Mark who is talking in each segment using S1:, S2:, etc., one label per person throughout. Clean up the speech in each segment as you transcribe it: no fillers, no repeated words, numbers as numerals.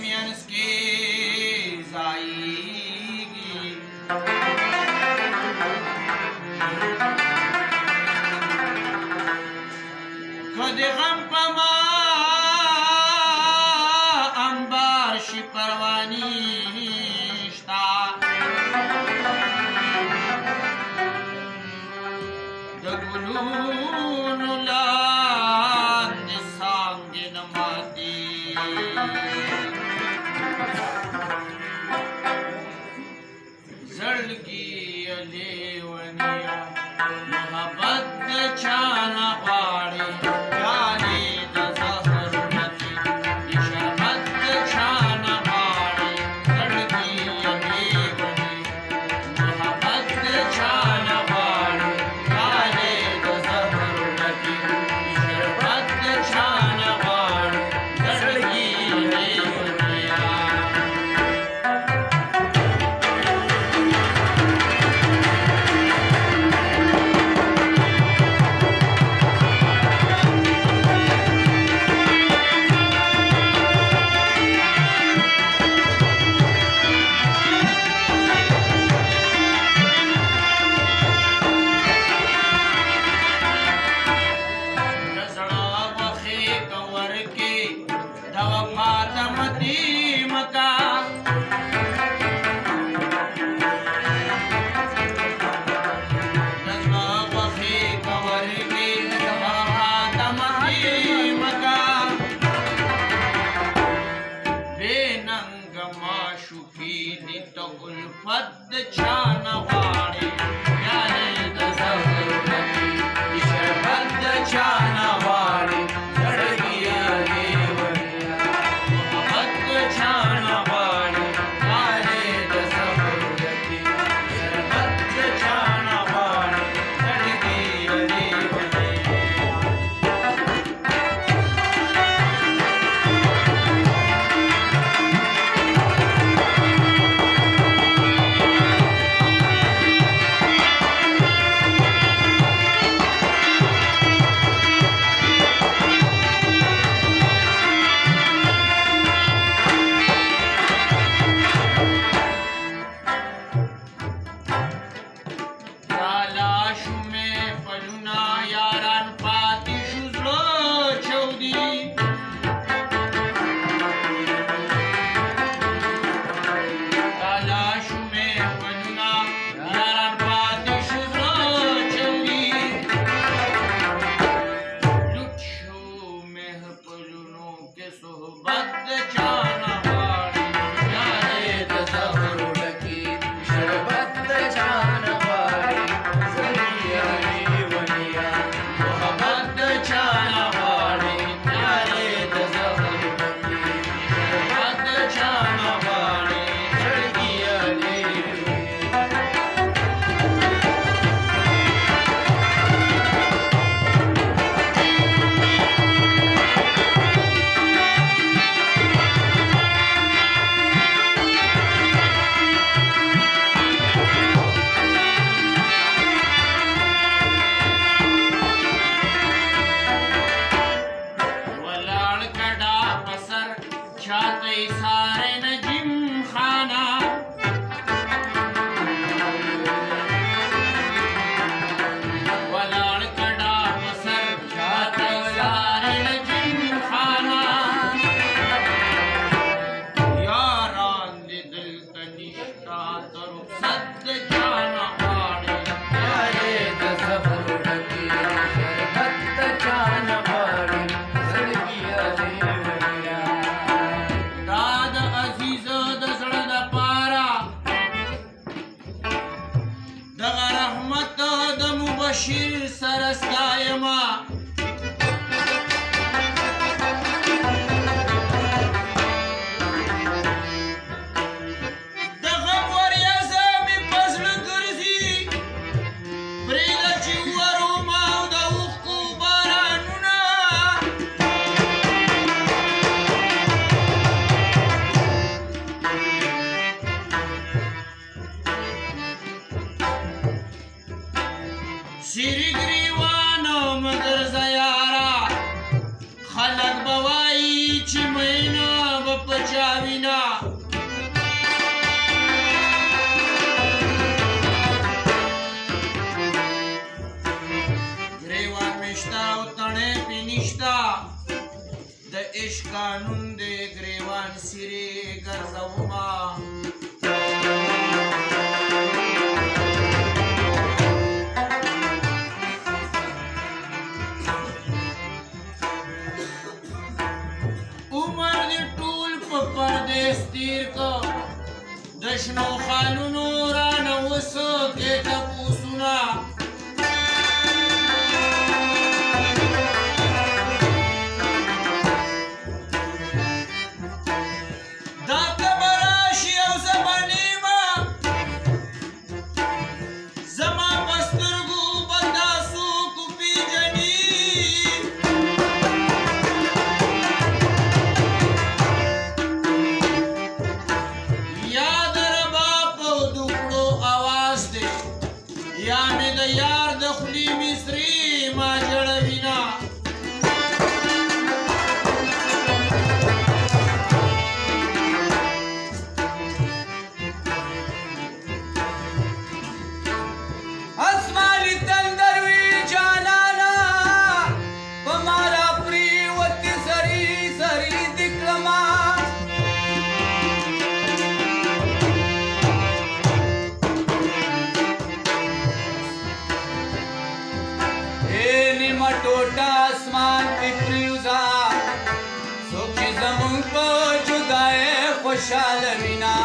S1: मियंस के जाएगी। खुद गम पमा अंबार शी परवानीश्ता दगुलून लांद सांगे नमाती जड़गी अलेवनिया मोहब्बत छाना पाड़े उल्फत छाना वाड़े प्यारे दज़हरती शरबत छाना वाड़े जड़गी अलेवनिया मोहब्बत छाना वाड़े प्यारे दज़हरती शरबत छाना वाड़े जड़गी सारे नजीम खाना वलाड़ कड़ा पसर जाते सारे नजीम खाना यारान दे दिल तनिष्ठा तरो सद जाना वाड़े प्यारे दज़हरती शरबत छाना वाड़े जड़गी अलेवनिया बशीर सरस्तायमा दगम वरियासा में पसल करसी प्रेदा चिवरो माउदा उखु बारानुना सिरिग्रीवानो मगर عشق قانون دی گریوان سیری ګرځوما عمر دی ټول په پردیس تیر کو د شنو خالونو رانه وسو کې تپوسونه یار د خلی مصری ما جړوینا اسمالی تندر وی جانانا پمارا پریوتی سری سری دکلما ټوټه اسمان پې پریوزا څوک چې زمونږ په جدایۍ خوشحاله وینا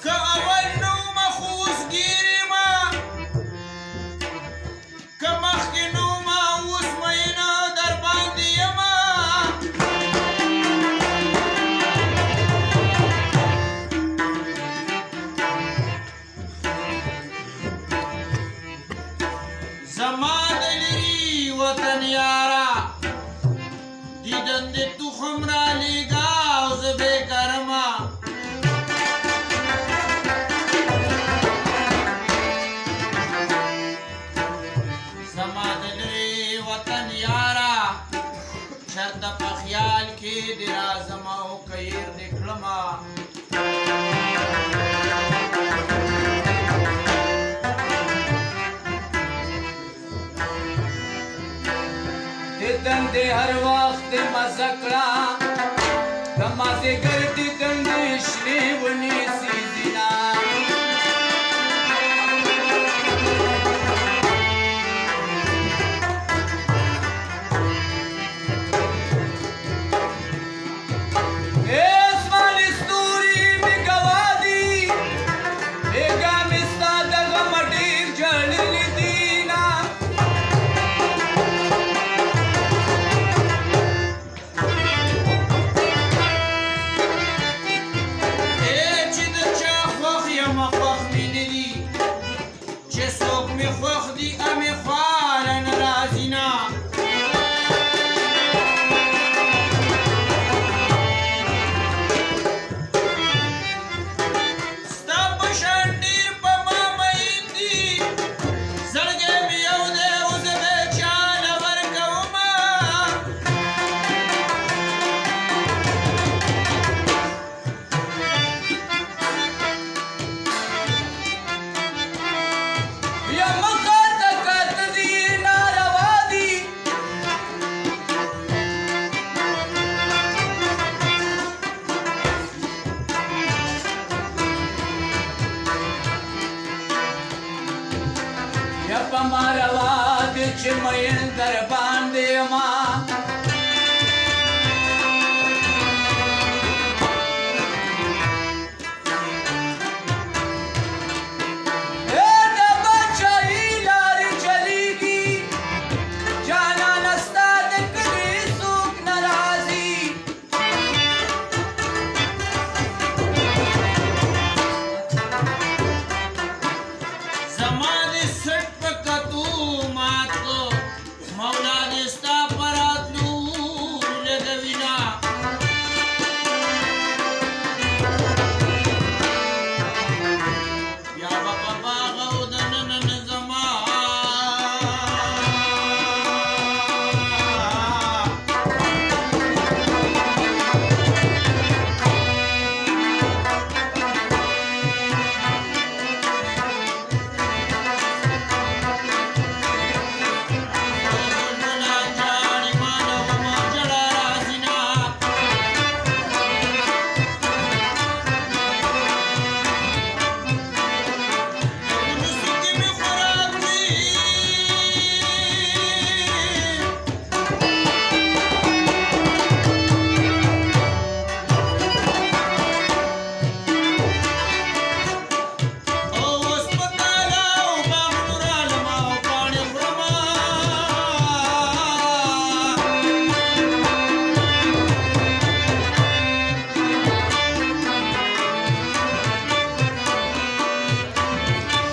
S1: که اول نومه خو اوس ګیرې ما که مخکې نومه اوس مینه در باندې یمه زما د لري وطن یارا دیدن د تخم را لیږه او زه بېکرمه زما د لري وطن یارا چرته په خیال کې دې راځم او که ير دې کړمه دندې هر وخت مزه کړه د مازدیګر دې دندې شنې ونیسي زینا اسماني ستوري مې ګوا دي بېګا مې ستا د غم ډېر ژړلي دي چې مین در باندې ما د بچای لارې چلیږي جانانه ستا د کلي څوک نه راځي زما